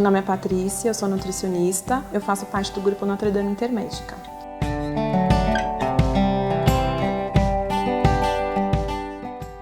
nome é Patrícia, eu sou nutricionista, eu faço parte do grupo Notre Dame Intermédica.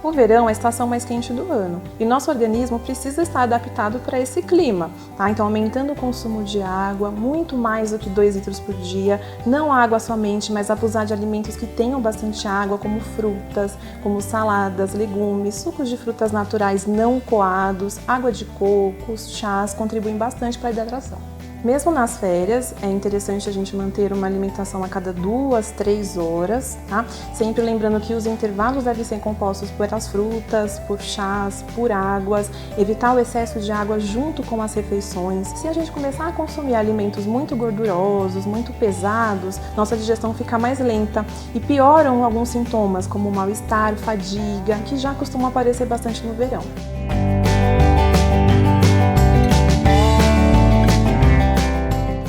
O verão é a estação mais quente do ano e nosso organismo precisa estar adaptado para esse clima, tá? Então aumentando o consumo de água, muito mais do que 2 litros por dia, não água somente, mas abusar de alimentos que tenham bastante água, como frutas, como saladas, legumes, sucos de frutas naturais não coados, água de coco, chás, contribuem bastante para a hidratação. Mesmo nas férias, é interessante a gente manter uma alimentação a cada 2, 3 horas, tá? Sempre lembrando que os intervalos devem ser compostos por as frutas, por chás, por águas, evitar o excesso de água junto com as refeições. Se a gente começar a consumir alimentos muito gordurosos, muito pesados, nossa digestão fica mais lenta e pioram alguns sintomas, como mal-estar, fadiga, que já costumam aparecer bastante no verão.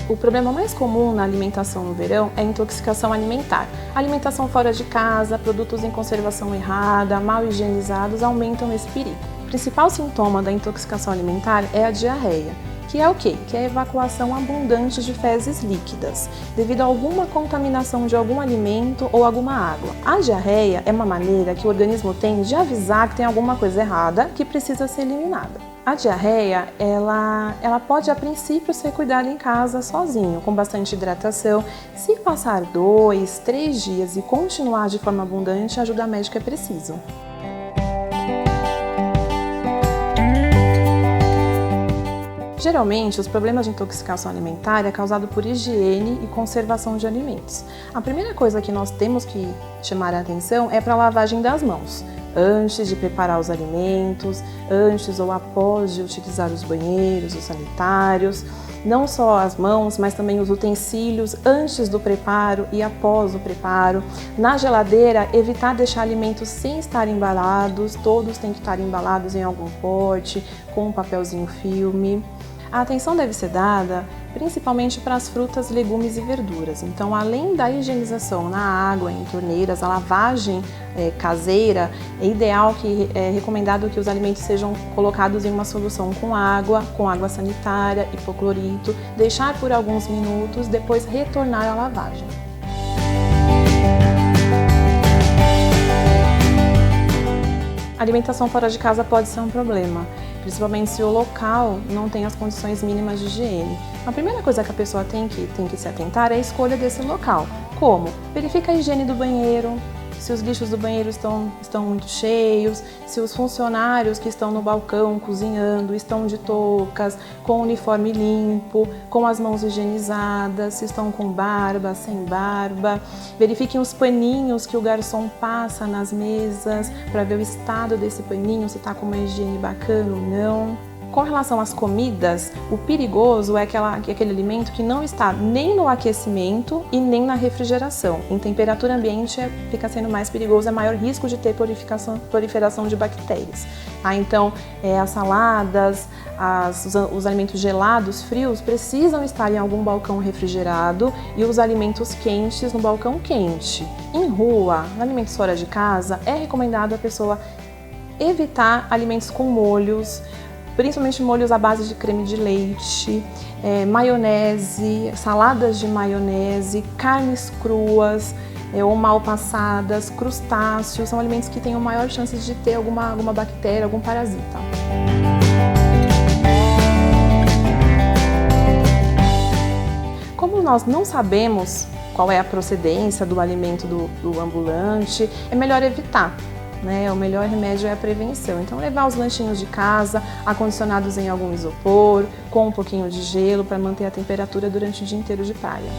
O problema mais comum na alimentação no verão é a intoxicação alimentar. Alimentação fora de casa, produtos em conservação errada, mal higienizados aumentam esse perigo. O principal sintoma da intoxicação alimentar é a diarreia, que é o quê? Que é a evacuação abundante de fezes líquidas, devido a alguma contaminação de algum alimento ou alguma água. A diarreia é uma maneira que o organismo tem de avisar que tem alguma coisa errada que precisa ser eliminada. A diarreia, ela pode a princípio ser cuidada em casa sozinho, com bastante hidratação. Se passar 2, 3 dias e continuar de forma abundante, a ajuda médica é preciso. Geralmente, os problemas de intoxicação alimentar é causado por higiene e conservação de alimentos. A primeira coisa que nós temos que chamar a atenção é para a lavagem das mãos, antes de preparar os alimentos, antes ou após de utilizar os banheiros, os sanitários. Não só as mãos, mas também os utensílios antes do preparo e após o preparo. Na geladeira, evitar deixar alimentos sem estar embalados, todos têm que estar embalados em algum pote, com um papelzinho filme. A atenção deve ser dada principalmente para as frutas, legumes e verduras. Então, além da higienização na água, em torneiras, a lavagem caseira, é ideal que é recomendado que os alimentos sejam colocados em uma solução com água sanitária, hipoclorito, deixar por alguns minutos, depois retornar à lavagem. A alimentação fora de casa pode ser um problema, principalmente se o local não tem as condições mínimas de higiene. A primeira coisa que a pessoa tem que se atentar é a escolha desse local. Como? Verifica a higiene do banheiro, se os lixos do banheiro estão muito cheios, se os funcionários que estão no balcão cozinhando estão de toucas, com o uniforme limpo, com as mãos higienizadas, se estão com barba, sem barba. Verifiquem os paninhos que o garçom passa nas mesas para ver o estado desse paninho, se está com uma higiene bacana ou não. Com relação às comidas, o perigoso é aquele alimento que não está nem no aquecimento e nem na refrigeração. Em temperatura ambiente fica sendo mais perigoso, é maior risco de ter proliferação de bactérias. Então, as saladas, os alimentos gelados, frios, precisam estar em algum balcão refrigerado e os alimentos quentes no balcão quente. Em rua, alimentos fora de casa, é recomendado a pessoa evitar alimentos com molhos, principalmente molhos à base de creme de leite, maionese, saladas de maionese, carnes cruas ou mal passadas, crustáceos, são alimentos que têm maior chance de ter alguma bactéria, algum parasita. Como nós não sabemos qual é a procedência do alimento do ambulante, é melhor evitar. O melhor remédio é a prevenção. Então, levar os lanchinhos de casa, acondicionados em algum isopor, com um pouquinho de gelo para manter a temperatura durante o dia inteiro de praia.